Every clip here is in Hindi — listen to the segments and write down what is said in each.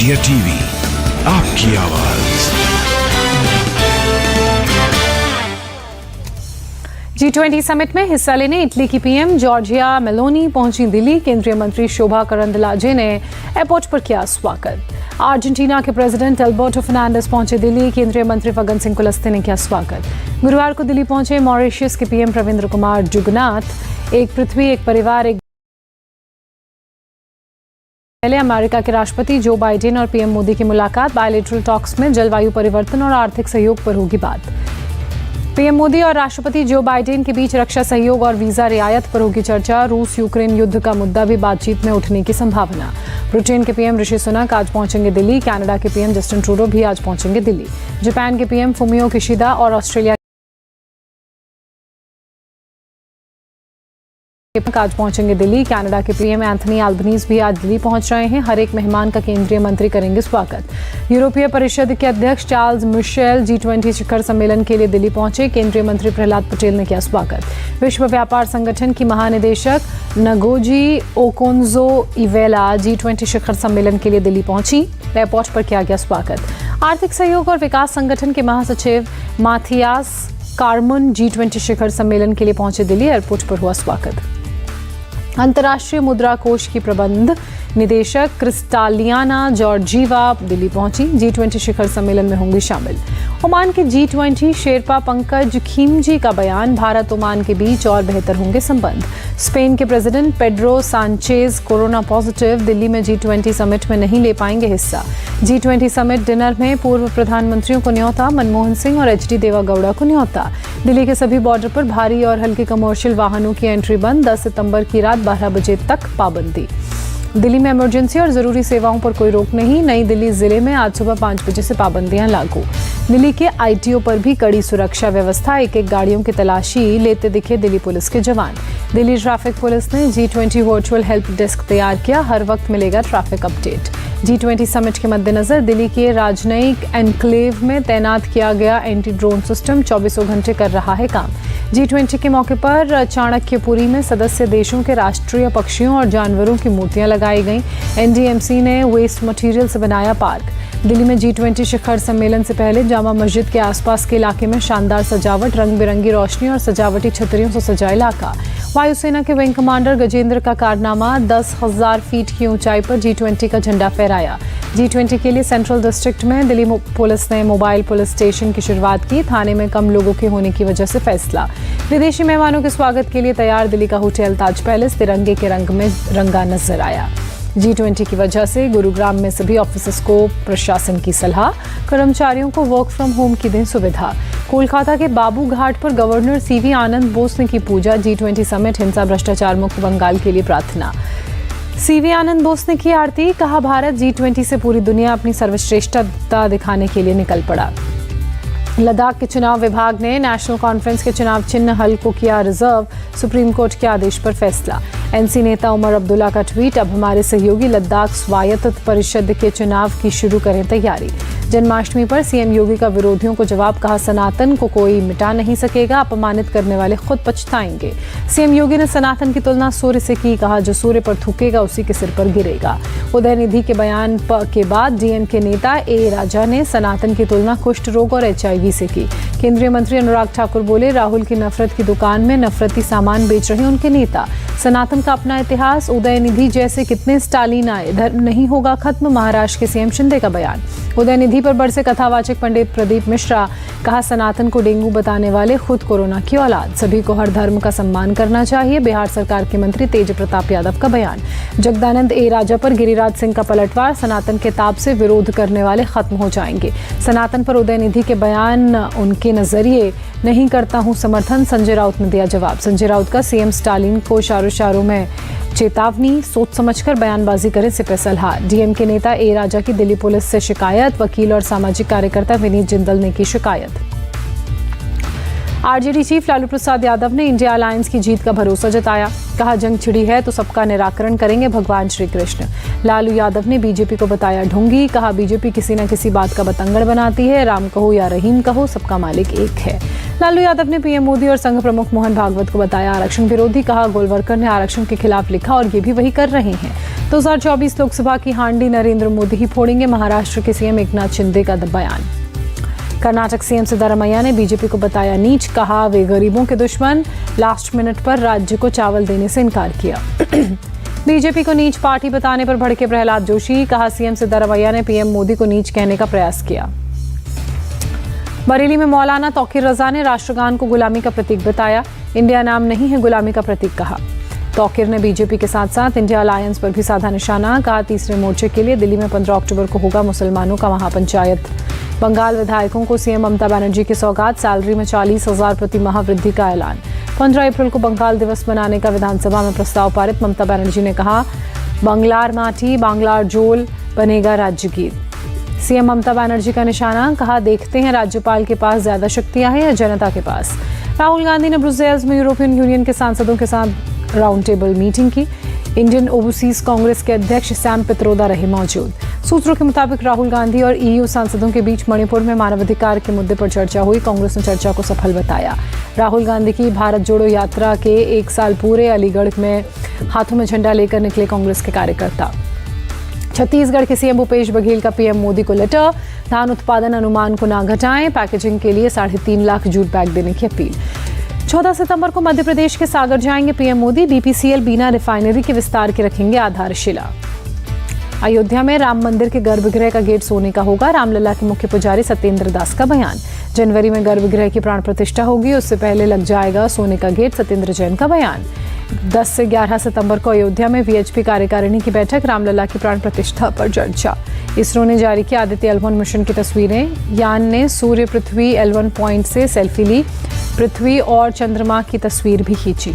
इंडिया टीवी, आपकी आवाज। G20 समिट में हिस्सा लेने इटली की पीएम जॉर्जिया मेलोनी पहुंची दिल्ली। केंद्रीय मंत्री शोभा करंदलाजे ने एयरपोर्ट पर किया स्वागत। अर्जेंटीना के प्रेसिडेंट अल्बर्टो फर्नांडिस पहुंचे दिल्ली। केंद्रीय मंत्री फग्गन सिंह कुलस्ते ने किया स्वागत। गुरुवार को दिल्ली पहुंचे मॉरिशस के पीएम प्रविंद्र कुमार जुगनाथ। एक पृथ्वी एक परिवार एक पहले अमेरिका के राष्ट्रपति जो बाइडेन और पीएम मोदी की मुलाकात। बायलैटरल टॉक्स में जलवायु परिवर्तन और आर्थिक सहयोग पर होगी बात। पीएम मोदी और राष्ट्रपति जो बाइडेन के बीच रक्षा सहयोग और वीजा रियायत पर होगी चर्चा। रूस यूक्रेन युद्ध का मुद्दा भी बातचीत में उठने की संभावना। ब्रिटेन के पीएम ऋषि सुनक आज पहुंचेंगे दिल्ली। कनाडा के पीएम जस्टिन ट्रूडो भी आज पहुंचेंगे दिल्ली। जापान के पीएम फुमियो किशिदा और ऑस्ट्रेलिया आज पहुंचेंगे दिल्ली। कनाडा के पीएम एंथनी अल्बनीज भी आज दिल्ली पहुंच रहे हैं। हर एक मेहमान का केंद्रीय मंत्री करेंगे स्वागत। यूरोपीय परिषद के अध्यक्ष चार्ल्स मिशेल G20 शिखर सम्मेलन के लिए दिल्ली पहुंचे। केंद्रीय मंत्री प्रहलाद पटेल ने किया स्वागत। विश्व व्यापार संगठन की महानिदेशक नगोजी ओकोन्जो इवेला G20 शिखर सम्मेलन के लिए दिल्ली पहुंची। एयरपोर्ट पर किया गया स्वागत। आर्थिक सहयोग और विकास संगठन के महासचिव माथियास कार्मन G20 शिखर सम्मेलन के लिए पहुंचे दिल्ली। एयरपोर्ट पर हुआ स्वागत। अंतर्राष्ट्रीय मुद्रा कोष की प्रबंध निदेशक क्रिस्टालियाना जॉर्जीवा दिल्ली पहुंची। G20 शिखर सम्मेलन में होंगी शामिल। ओमान के G20 शेरपा पंकज खीमजी का बयान। भारत ओमान के बीच और बेहतर होंगे संबंध। स्पेन के president Pedro Sanchez corona positive. Delhi में G20 समिट में नहीं ले पाएंगे हिस्सा। G20 समिट डिनर में पूर्व प्रधानमंत्रियों को न्योता। मनमोहन सिंह और HD देवागौड़ा को न्योता। दिल्ली के सभी बॉर्डर पर भारी और हल्के कमर्शियल वाहनों की एंट्री बंद। 10 सितंबर की रात 12 बजे तक पाबंदी। दिल्ली में इमरजेंसी और जरूरी सेवाओं पर कोई रोक नहीं। नई दिल्ली जिले में आज सुबह 5 बजे से पाबंदियां लागू। दिल्ली के ITO पर भी कड़ी सुरक्षा व्यवस्था। एक गाड़ियों की तलाशी लेते दिखे दिल्ली पुलिस के जवान। दिल्ली ट्रैफिक पुलिस ने G20 वर्चुअल हेल्प डेस्क तैयार किया। हर वक्त मिलेगा ट्रैफिक अपडेट। G20 समिट के मद्देनजर दिल्ली के राजनयिक एनक्लेव में तैनात किया गया एंटी ड्रोन सिस्टम 24 घंटे कर रहा है काम। G20 के मौके पर चाणक्यपुरी में सदस्य देशों के राष्ट्रीय पक्षियों और जानवरों की मूर्तियां लगाई गईं। NDMC ने वेस्ट मटेरियल से बनाया पार्क। दिल्ली में G20 शिखर सम्मेलन से पहले जामा मस्जिद के आसपास के इलाके में शानदार सजावट। रंग बिरंगी रोशनी और सजावटी छतरियों से सजा इलाका। वायुसेना के विंग कमांडर गजेंद्र का कारनामा। 10,000 फीट की ऊंचाई पर G20 का झंडा फहराया। G20 के लिए सेंट्रल डिस्ट्रिक्ट में दिल्ली पुलिस ने मोबाइल पुलिस स्टेशन की शुरुआत की। थाने में कम लोगों के होने की वजह से फैसला। विदेशी मेहमानों के स्वागत के लिए तैयार दिल्ली का होटल ताज पैलेस तिरंगे के रंग में रंगा नजर आया। G20 की वजह से गुरुग्राम में सभी ऑफिस को प्रशासन की सलाह। कर्मचारियों को वर्क फ्रॉम होम की दें सुविधा। कोलकाता के बाबू घाट पर गवर्नर CV आनंद बोस ने की पूजा। G20 समिट हिंसा भ्रष्टाचार मुक्त बंगाल के लिए प्रार्थना। CV आनंद बोस ने की आरती। कहा भारत G20 से पूरी दुनिया अपनी सर्वश्रेष्ठता दिखाने के लिए निकल पड़ा। लद्दाख के चुनाव विभाग ने नेशनल कॉन्फ्रेंस के चुनाव चिन्ह हल को किया रिजर्व। सुप्रीम कोर्ट के आदेश पर फैसला। NC नेता उमर अब्दुल्ला का ट्वीट। अब हमारे सहयोगी लद्दाख स्वायत्त परिषद के चुनाव की शुरू करें तैयारी। जन्माष्टमी पर CM योगी का विरोधियों को जवाब। कहा सनातन को कोई मिटा नहीं सकेगा। अपमानित करने वाले खुद पछताएंगे। CM योगी ने सनातन की तुलना सूर्य से की। कहा जो सूर्य पर थूकेगा उसी के सिर पर गिरेगा। उदयनिधि के बयान के बाद DMK नेता A राजा ने सनातन की तुलना कुष्ठ रोग और HIV से की। केंद्रीय मंत्री अनुराग ठाकुर बोले राहुल की नफरत की दुकान में नफरती सामान बेच रहे उनके नेता। सनातन का अपना इतिहास। उदयनिधि जैसे कितने स्टालिन आए, धर्म नहीं होगा खत्म। महाराष्ट्र के CM शिंदे का बयान। उदयनिधि पर बरसे कथावाचक पंडित प्रदीप मिश्रा। कहा सनातन को डेंगू बताने वाले खुद कोरोना की औलाद। सभी को हर धर्म का सम्मान करना चाहिए। बिहार सरकार के मंत्री तेज प्रताप यादव का बयान। जगदानंद A राजा पर गिरिराज सिंह का पलटवार। सनातन के ताप से विरोध करने वाले खत्म हो जाएंगे। सनातन पर उदयनिधि के बयान उनके नजरिए नहीं करता हूं समर्थन। संजय राउत ने दिया जवाब। संजय राउत का CM स्टालिन को इशारों में चेतावनी। सोच समझकर बयानबाजी करें सिपह सलाह। DMK नेता A राजा की दिल्ली पुलिस से शिकायत। वकील और सामाजिक कार्यकर्ता विनीत जिंदल ने की शिकायत। RJD चीफ लालू प्रसाद यादव ने इंडिया अलायंस की जीत का भरोसा जताया। कहा जंग छिड़ी है तो सबका निराकरण करेंगे भगवान श्री कृष्ण। लालू यादव ने बीजेपी को बताया ढोंगी। कहा बीजेपी किसी न किसी बात का बतंगड़ बनाती है। राम कहो या रहीम कहो सबका मालिक एक है। लालू यादव ने पीएम मोदी और संघ प्रमुख मोहन भागवत को बताया आरक्षण विरोधी। कहा गोलवरकर ने आरक्षण के खिलाफ लिखा और ये भी वही कर रहे हैं। 2024 लोकसभा की हांडी नरेंद्र मोदी ही फोड़ेंगे, महाराष्ट्र के सीएम एकनाथ शिंदे का बयान। कर्नाटक सीएम सिद्धारमैया ने बीजेपी को बताया नीच, कहा वे गरीबों के दुश्मन, लास्ट मिनट पर राज्य को चावल देने से इनकार किया। बीजेपी को नीच पार्टी बताने पर भड़के प्रहलाद जोशी, कहा सीएम सिद्धारमैया ने पीएम मोदी को नीच कहने का प्रयास किया। बरेली में मौलाना तौकीर रजा ने राष्ट्रगान को गुलामी का प्रतीक बताया, इंडिया नाम नहीं है गुलामी का प्रतीक कहा। तौकीर ने बीजेपी के साथ साथ इंडिया अलायंस पर भी साधा निशाना, कहा तीसरे मोर्चे के लिए दिल्ली में 15 अक्टूबर को होगा मुसलमानों का महापंचायत। बंगाल विधायकों को सीएम ममता बनर्जी की सौगात, सैलरी में 40,000 प्रति माह वृद्धि का ऐलान। 15 अप्रैल को बंगाल दिवस मनाने का विधानसभा में प्रस्ताव पारित, ममता बनर्जी ने कहा बंगलार माटी बांग्लार जोल बनेगा राज्य गीत। सीएम ममता बनर्जी का निशाना, कहा देखते हैं राज्यपाल के पास ज्यादा शक्तियां हैं या जनता के पास। राहुल गांधी ने ब्रुसेल्स में यूरोपियन यूनियन के सांसदों के साथ राउंड टेबल मीटिंग की। इंडियन ओवरसीज कांग्रेस के अध्यक्ष सैम पित्रोदा रहे मौजूद। सूत्रों के मुताबिक राहुल गांधी और ईयू सांसदों के बीच मणिपुर में मानवाधिकार के मुद्दे पर चर्चा हुई। कांग्रेस ने चर्चा को सफल बताया। राहुल गांधी की भारत जोड़ो यात्रा के 1 साल पूरे, अलीगढ़ में हाथों में झंडा लेकर निकले कांग्रेस के कार्यकर्ता। छत्तीसगढ़ के सीएम भूपेश बघेल का पीएम मोदी को लेटर, धान उत्पादन अनुमान को ना घटाएं, पैकेजिंग के लिए 3.5 लाख जूट बैग देने की अपील। 14 सितंबर को मध्य प्रदेश के सागर जाएंगे पीएम मोदी, बीपीसीएल बीना रिफाइनरी के विस्तार की रखेंगे आधारशिला। अयोध्या में राम मंदिर के गर्भगृह का गेट सोने का होगा, रामलला के मुख्य पुजारी सत्येंद्र दास का बयान। जनवरी में गर्भगृह की प्राण प्रतिष्ठा होगी, उससे पहले लग जाएगा सोने का गेट, सत्येंद्र जैन का बयान। 10 से 11 सितंबर को अयोध्या में वीएचपी कार्यकारिणी की बैठक, रामलला की प्राण प्रतिष्ठा पर चर्चा। इसरो ने जारी किया आदित्य L1 मिशन की तस्वीरें, यान ने सूर्य पृथ्वी L1 पॉइंट से सेल्फी ली, पृथ्वी और चंद्रमा की तस्वीर भी खींची।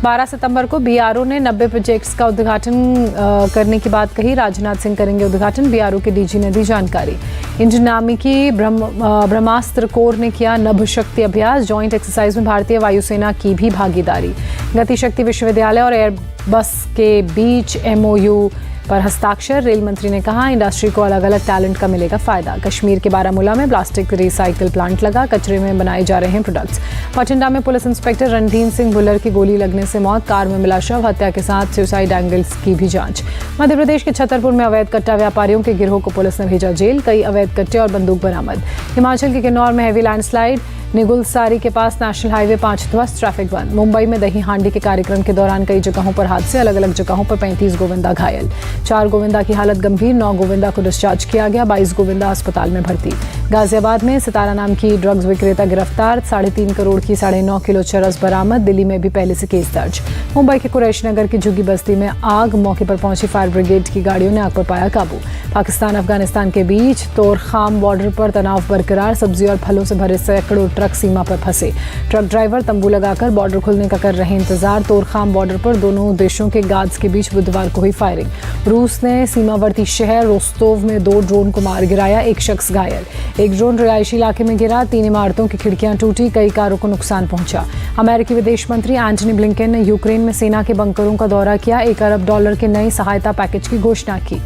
12 सितंबर को बीआरओ ने 90 प्रोजेक्ट्स का उद्घाटन करने की बात कही, राजनाथ सिंह करेंगे उद्घाटन, बीआरओ के डीजी ने दी जानकारी। इंडियन आर्मी की ब्रह्मास्त्र कोर ने किया नभ शक्ति अभ्यास, जॉइंट एक्सरसाइज में भारतीय वायुसेना की भी भागीदारी। गति शक्ति विश्वविद्यालय और एयरबस के बीच MOU पर हस्ताक्षर, रेल मंत्री ने कहा इंडस्ट्री को अलग अलग टैलेंट का मिलेगा फायदा। कश्मीर के बारामूला में प्लास्टिक रिसाइकिल प्लांट लगा, कचरे में बनाए जा रहे हैं प्रोडक्ट्स। बठिंडा में पुलिस इंस्पेक्टर रणधीर सिंह भुल्लर की गोली लगने से मौत, कार में मिला शव, हत्या के साथ सुसाइड एंगल्स की भी जांच। मध्य प्रदेश के छतरपुर में अवैध कट्टा व्यापारियों के गिरोह को पुलिस ने भेजा जेल, कई अवैध कट्टे और बंदूक बरामद। हिमाचल के किन्नौर में हैवी लैंडस्लाइड, निगुलसारी के पास नेशनल हाईवे 5 ध्वस्त, ट्रैफिक बंद। मुंबई में दही हांडी के कार्यक्रम के दौरान कई जगहों पर हादसे, अलग अलग जगहों पर 35 गोविंदा घायल, 4 गोविंदा की हालत गंभीर, 9 गोविंदा को डिस्चार्ज किया गया, 22 गोविंदा अस्पताल में भर्ती। गाजियाबाद में सितारा नाम की ड्रग्स विक्रेता गिरफ्तार, 3.5 करोड़ की 9.5 किलो चरस बरामद, दिल्ली में भी पहले से केस दर्ज। मुंबई के कुरैश नगर की झुग्गी बस्ती में आग, मौके पर पहुंची फायर ब्रिगेड की गाड़ियों ने आग पर पाया काबू। पाकिस्तान अफगानिस्तान के बीच तोरखाम बॉर्डर पर तनाव बरकरार, सब्जी और फलों से भरे सैकड़ों ट्रक सीमा पर फंसे। ट्रक ड्राइवर तंबू लगाकर बॉर्डर खुलने का कर रहे इंतजार। तोरखाम बॉर्डर पर दोनों देशों के गार्ड्स के बीच बुधवार को हुई फायरिंग। रूस ने सीमावर्ती शहर रोस्तोव में 2 ड्रोन को मार गिराया, 1 शख्स घायल। एक ड्रोन रिहायशी इलाके में गिरा, 3 इमारतों की खिड़कियां टूटी, कई कारों को नुकसान पहुंचा। अमेरिकी विदेश मंत्री एंटनी ब्लिंकन ने यूक्रेन में सेना के बंकरों का दौरा किया, $1 अरब के नए सहायता पैकेज की घोषणा की।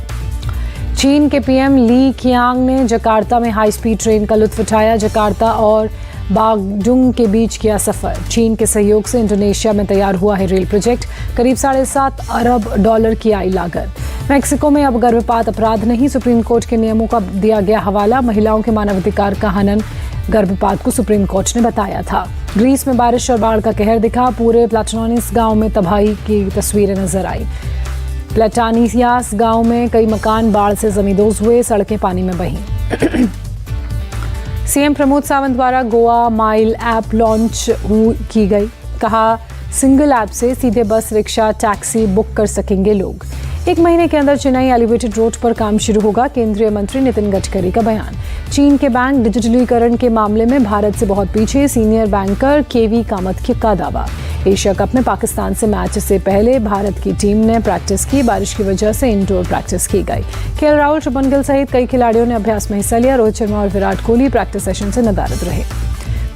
चीन के पीएम ली कियांग ने जकार्ता में हाई स्पीड ट्रेन का लुत्फ उठाया, जकार्ता और बागडुंग के बीच किया सफर। चीन के सहयोग से इंडोनेशिया में तैयार हुआ है रेल प्रोजेक्ट, करीब $7.5 अरब की आई लागत। मेक्सिको में अब गर्भपात अपराध नहीं, सुप्रीम कोर्ट के नियमों का दिया गया हवाला, महिलाओं के मानवाधिकार का हनन गर्भपात को सुप्रीम कोर्ट ने बताया था। ग्रीस में बारिश और बाढ़ का कहर दिखा, पूरे प्लाटोनिस गांव में तबाही की तस्वीरें नजर आई। प्लेटानियास गांव में कई मकान बाढ़ से जमींदोज हुए, सड़कें पानी में बहीं। सीएम प्रमोद सावंत द्वारा गोवा माइल ऐप लॉन्च की गई, कहा सिंगल ऐप से सीधे बस, रिक्शा, टैक्सी बुक कर सकेंगे लोग। 1 महीने के अंदर चेन्नई एलिवेटेड रोड पर काम शुरू होगा, केंद्रीय मंत्री नितिन गडकरी का बयान। चीन के बैंक डिजिटलीकरण के मामले में भारत से बहुत पीछे, सीनियर बैंकर केवी कामत का दावा। एशिया कप में पाकिस्तान से मैच से पहले भारत की टीम ने प्रैक्टिस की, बारिश की वजह से इंडोर प्रैक्टिस की गई। केएल राहुल, शुभमन गिल सहित कई खिलाड़ियों ने अभ्यास में हिस्सा लिया, रोहित शर्मा और विराट कोहली प्रैक्टिस सेशन से नदारद रहे।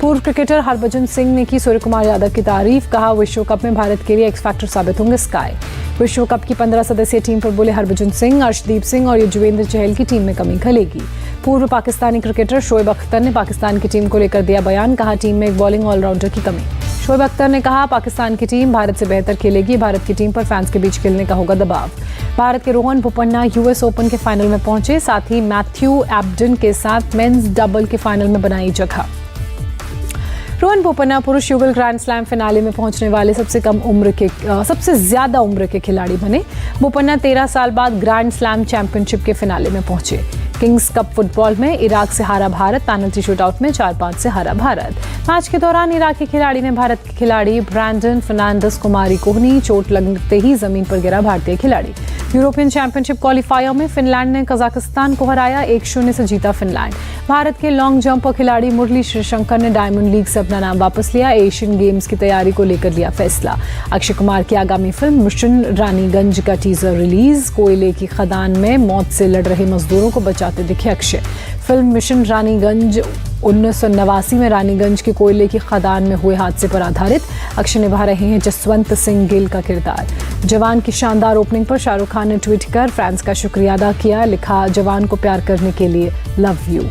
पूर्व क्रिकेटर हरभजन सिंह ने की सूर्य कुमार यादव की तारीफ, कहा विश्व कप में भारत के लिए एक्स फैक्टर साबित होंगे स्काई। विश्व कप की 15 सदस्यीय टीम पर बोले हरभजन सिंह, अर्शदीप सिंह और युजवेंद्र चहल की टीम में कमी खलेगी। पूर्व पाकिस्तानी क्रिकेटर शोएब अख्तर ने पाकिस्तान की टीम को लेकर दिया बयान, कहा टीम में एक बॉलिंग ऑलराउंडर की कमी। शोएब अख्तर ने कहा, पाकिस्तान की टीम भारत से बेहतर खेलेगी, भारत की टीम पर फैंस के बीच खेलने का होगा दबाव। भारत के रोहन बोपन्ना यूएस ओपन के फाइनल में पहुंचे, साथ ही मैथ्यू एब्डन के साथ मेंस डबल के फाइनल में बनाई जगह। रोहन बोपन्ना पुरुष युगल ग्रैंड स्लैम फिनाले में पहुंचने वाले सबसे ज्यादा उम्र के खिलाड़ी बने। बोपन्ना 13 साल बाद ग्रैंड स्लैम चैंपियनशिप के फिनाले में पहुंचे। किंग्स कप फुटबॉल में इराक से हारा भारत, पेनल्टी शूटआउट में 4-5 से हारा भारत। मैच के दौरान इराकी खिलाड़ी ने भारत के खिलाड़ी ब्रैंडन फर्नांडिस को मारी कोहनी, चोट लगते ही जमीन पर गिरा भारतीय खिलाड़ी। यूरोपियन चैंपियनशिप क्वालिफायर में फिनलैंड ने कजाकिस्तान को हराया, 1-0 से जीता फिनलैंड। भारत के लॉन्ग जंप खिलाड़ी मुरली श्रीशंकर ने डायमंड लीग से अपना नाम वापस लिया, एशियन गेम्स की तैयारी को लेकर लिया फैसला। अक्षय कुमार की आगामी फिल्म मिशन रानीगंज का टीजर रिलीज, कोयले की खदान में मौत से लड़ रहे मजदूरों को बचाते दिखे अक्षय। फिल्म मिशन रानीगंज 1989 में रानीगंज के कोयले की खदान में हुए हादसे पर आधारित। अक्षय निभा रहे हैं जसवंत सिंह गिल का किरदार। जवान की शानदार ओपनिंग पर शाहरुख खान ने ट्वीट कर फैंस का शुक्रिया अदा किया, लिखा, जवान को प्यार करने के लिए लव यू।